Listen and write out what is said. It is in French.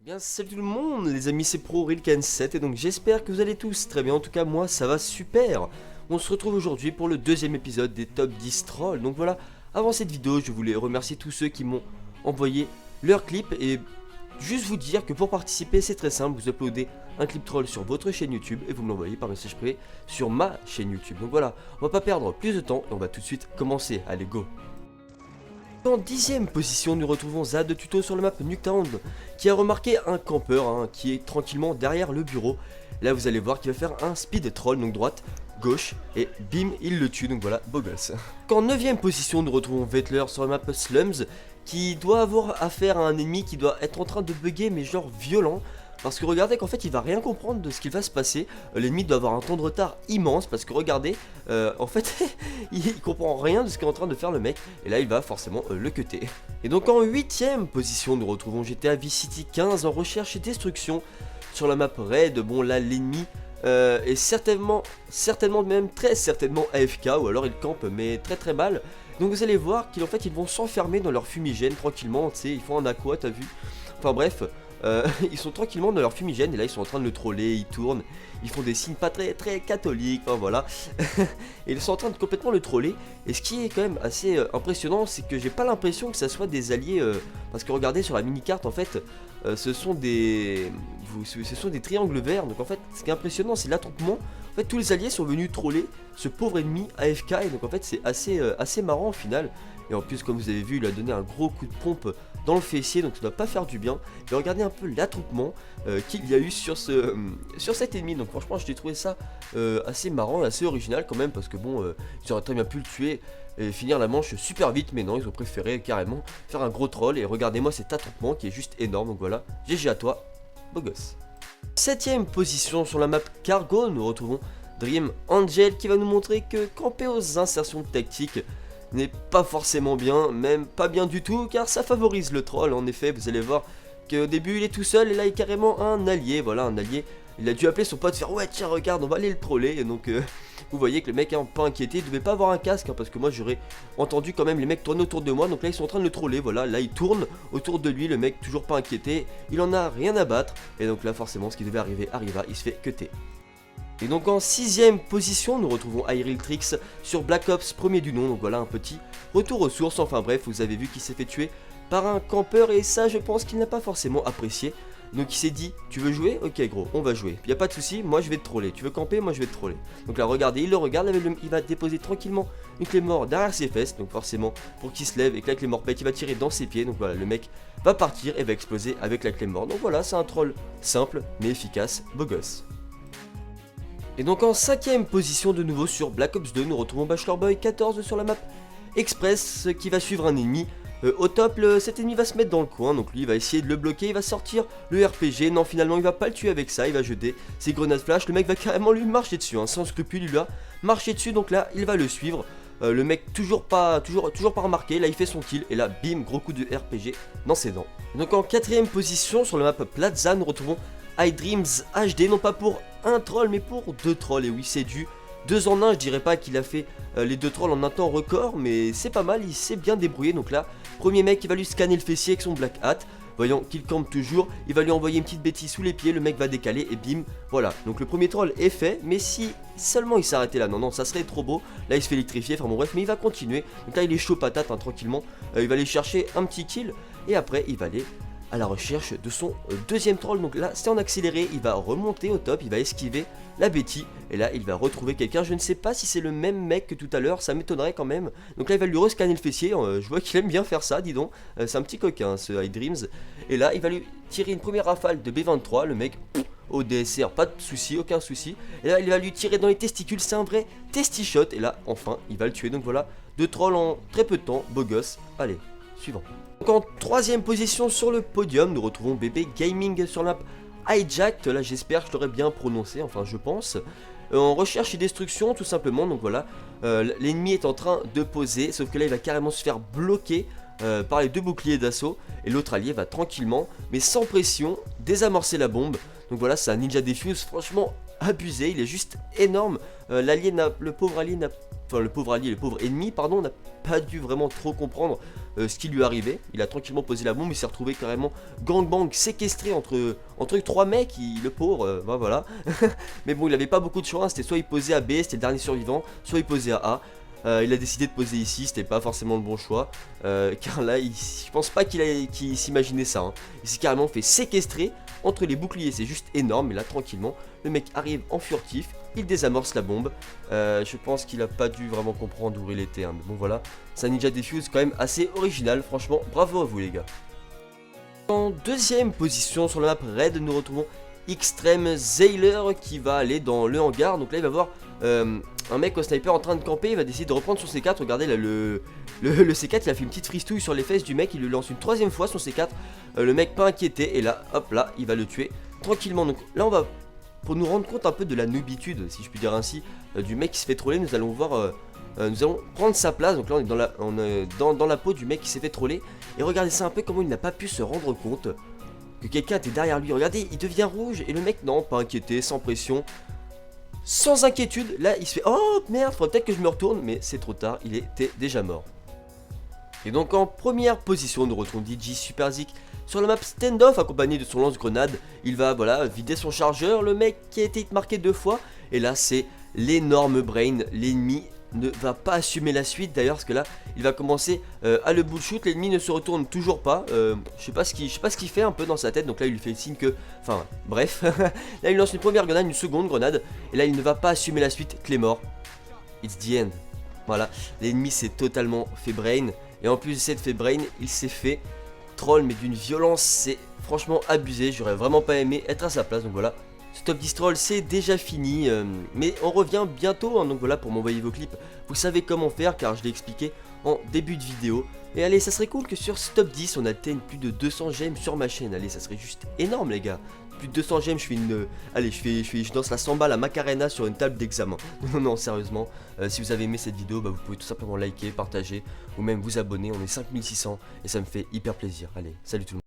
Bien, salut tout le monde, les amis, c'est ProRilkan7 et donc j'espère que vous allez tous très bien. En tout cas, moi ça va super. On se retrouve aujourd'hui pour le deuxième épisode des top 10 trolls. Donc voilà, avant cette vidéo, je voulais remercier tous ceux qui m'ont envoyé leurs clips et juste vous dire que pour participer, c'est très simple. Vous uploadez un clip troll sur votre chaîne YouTube et vous me l'envoyez par message privé sur ma chaîne YouTube. Donc voilà, on va pas perdre plus de temps et on va tout de suite commencer. Allez, go! En 10ème position, nous retrouvons Zad de Tuto sur la map Nuketown qui a remarqué un campeur qui est tranquillement derrière le bureau. Là, vous allez voir qu'il va faire un speed troll, donc droite, gauche, et bim, il le tue, donc voilà, beau gosse. En 9ème position, nous retrouvons Vetler sur la map Slums qui doit avoir affaire à un ennemi qui doit être en train de bugger, mais genre violent. Parce que regardez qu'en fait il va rien comprendre de ce qu'il va se passer. L'ennemi doit avoir un temps de retard immense parce que regardez, en fait il comprend rien de ce qu'est en train de faire le mec. Et là il va forcément le cutter. Et donc en 8ème position nous retrouvons GTA Vice City 15 en recherche et destruction sur la map raid. Bon là l'ennemi est certainement même très certainement AFK ou alors il campe mais très mal. Donc vous allez voir qu'en fait ils vont s'enfermer dans leur fumigène tranquillement, tu sais, ils font un aqua, t'as vu. Enfin bref, ils sont tranquillement dans leur fumigène et là ils sont en train de le troller, ils tournent, ils font des signes pas très catholiques, enfin voilà. Et ils sont en train de complètement le troller. Et ce qui est quand même assez impressionnant, c'est que j'ai pas l'impression que ça soit des alliés, parce que regardez sur la mini-carte en fait, ce sont des triangles verts. Donc en fait ce qui est impressionnant c'est l'attroupement. En fait tous les alliés sont venus troller ce pauvre ennemi AFK et donc en fait c'est assez marrant au final. Et en plus comme vous avez vu il a donné un gros coup de pompe dans le fessier, donc ça doit pas faire du bien. Et regardez un peu l'attroupement qu'il y a eu sur cet ennemi. Donc franchement j'ai trouvé ça assez marrant et assez original quand même, parce que bon ils auraient très bien pu le tuer et finir la manche super vite, mais non, ils ont préféré carrément faire un gros troll. Et regardez-moi cet attroupement qui est juste énorme. Donc voilà, GG à toi, beau gosse. 7ème position sur la map Cargo, nous retrouvons Dream Angel qui va nous montrer que camper aux insertions tactiques n'est pas forcément bien, même pas bien du tout, car ça favorise le troll. En effet, vous allez voir qu'au début il est tout seul et là il est carrément un allié. Voilà, un allié. Il a dû appeler son pote, faire ouais tiens regarde on va aller le troller. Et donc vous voyez que le mec est un peu inquiété, il devait pas avoir un casque parce que moi j'aurais entendu quand même les mecs tourner autour de moi. Donc là ils sont en train de le troller, voilà, là il tourne autour de lui, le mec toujours pas inquiété, il en a rien à battre. Et donc là forcément ce qui devait arriver arriva, il se fait cutter. Et donc en 6ème position, nous retrouvons Trix sur Black Ops, premier du nom. Donc voilà un petit retour aux sources. Enfin bref, vous avez vu qu'il s'est fait tuer par un campeur et ça je pense qu'il n'a pas forcément apprécié. Donc il s'est dit, tu veux jouer? Ok gros, on va jouer. Y a pas de souci, moi je vais te troller. Tu veux camper? Moi je vais te troller. Donc là regardez, il le regarde, il va déposer tranquillement une clé mort derrière ses fesses. Donc forcément, pour qu'il se lève et que la clé mort pète, il va tirer dans ses pieds. Donc voilà, le mec va partir et va exploser avec la clé mort. Donc voilà, c'est un troll simple mais efficace, beau gosse. Et donc en 5ème position de nouveau sur Black Ops 2, nous retrouvons Bachelor Boy 14 sur la map Express qui va suivre un ennemi. Au top, cet ennemi va se mettre dans le coin, donc lui il va essayer de le bloquer, il va sortir le RPG. Non, finalement il va pas le tuer avec ça, il va jeter ses grenades flash. Le mec va carrément lui marcher dessus, sans scrupule, il lui a marché dessus, donc là il va le suivre. Le mec toujours pas remarqué, là il fait son kill et là bim, gros coup de RPG dans ses dents. Et donc en 4ème position sur la map Plaza, nous retrouvons iDreams HD, non pas pour un troll mais pour deux trolls. Et oui, c'est du 2 en 1, je dirais pas qu'il a fait les deux trolls en un temps record, mais c'est pas mal, il s'est bien débrouillé. Donc là, premier mec qui va lui scanner le fessier avec son black hat, voyant qu'il campe toujours, il va lui envoyer une petite bêtise sous les pieds, le mec va décaler et bim, voilà. Donc le premier troll est fait, mais si seulement il s'arrêtait là, non, ça serait trop beau. Là il se fait électrifier, enfin bon bref, mais il va continuer. Donc là il est chaud patate, tranquillement, il va aller chercher un petit kill, et après il va aller à la recherche de son deuxième troll. Donc là c'est en accéléré, il va remonter au top, il va esquiver la Betty et là il va retrouver quelqu'un. Je ne sais pas si c'est le même mec que tout à l'heure, ça m'étonnerait quand même. Donc là il va lui rescanner le fessier, je vois qu'il aime bien faire ça, dis donc. C'est un petit coquin ce iDreams. Et là il va lui tirer une première rafale de B23, le mec au DSR, pas de souci, aucun souci. Et là il va lui tirer dans les testicules, c'est un vrai testi-shot. Et là enfin il va le tuer. Donc voilà, deux trolls en très peu de temps, beau gosse. Allez, suivant. Donc en 3ème position sur le podium, nous retrouvons BB Gaming sur la map Hijacked. Là j'espère que je l'aurais bien prononcé, enfin je pense. En recherche et destruction tout simplement. Donc voilà, l'ennemi est en train de poser, sauf que là il va carrément se faire bloquer par les deux boucliers d'assaut. Et l'autre allié va tranquillement, mais sans pression, désamorcer la bombe. Donc voilà, c'est un ninja defuse franchement abusé, il est juste énorme. Le pauvre ennemi, pardon, n'a pas dû vraiment trop comprendre ce qui lui arrivait. Il a tranquillement posé la bombe, il s'est retrouvé carrément gangbang séquestré entre 3 mecs, le pauvre, voilà. Mais bon, il avait pas beaucoup de choix, c'était soit il posait à B, c'était le dernier survivant, soit il posait à A. Il a décidé de poser ici, c'était pas forcément le bon choix, car là, je pense pas qu'il s'imaginait ça. Hein. Il s'est carrément fait séquestrer entre les boucliers, c'est juste énorme, et là, tranquillement, le mec arrive en furtif, il désamorce la bombe. Je pense qu'il a pas dû vraiment comprendre où il était, hein, mais bon voilà, c'est un ninja defuse quand même assez original, franchement, bravo à vous les gars. En deuxième position sur la map Red, nous retrouvons Extreme Zailer qui va aller dans le hangar. Donc là il va voir un mec au sniper en train de camper, il va décider de reprendre son C4. Regardez là le C4, il a fait une petite fristouille sur les fesses du mec, il lui lance une troisième fois son C4. Le mec pas inquiété et là hop là il va le tuer tranquillement. Donc là on va, pour nous rendre compte un peu de la noobitude si je puis dire ainsi, du mec qui se fait troller, nous allons voir... nous allons prendre sa place. Donc là on est dans la peau du mec qui s'est fait troller. Et regardez ça un peu, comment il n'a pas pu se rendre compte que quelqu'un était derrière lui. Regardez, il devient rouge et le mec non, pas inquiété, sans pression, sans inquiétude. Là il se fait oh merde, faudrait peut-être que je me retourne, mais c'est trop tard, il était déjà mort. Et donc en première position nous retrouvons DJ Superzik sur la map Standoff accompagné de son lance-grenade. Il va voilà vider son chargeur, le mec qui a été hitmarqué 2 fois. Et là c'est l'énorme brain, l'ennemi ne va pas assumer la suite d'ailleurs, parce que là il va commencer à le bullshoot. L'ennemi ne se retourne toujours pas, je sais pas ce qu'il fait un peu dans sa tête. Donc là il lui fait le signe que, enfin bref, là il lance une première grenade, une seconde grenade, et là il ne va pas assumer la suite. Claymore, it's the end. Voilà, l'ennemi s'est totalement fait brain, et en plus de s'être fait brain, il s'est fait troll, mais d'une violence, c'est franchement abusé. J'aurais vraiment pas aimé être à sa place, donc voilà. Ce top 10 troll c'est déjà fini, mais on revient bientôt, hein, donc voilà, pour m'envoyer vos clips, vous savez comment faire car je l'ai expliqué en début de vidéo. Et allez, ça serait cool que sur ce top 10 on atteigne plus de 200 gemmes sur ma chaîne, allez, ça serait juste énorme les gars. Plus de 200 gemmes, je fais une... allez, je danse la samba, la macarena sur une table d'examen. Non, non, sérieusement, si vous avez aimé cette vidéo, bah, vous pouvez tout simplement liker, partager, ou même vous abonner, on est 5600, et ça me fait hyper plaisir. Allez, salut tout le monde.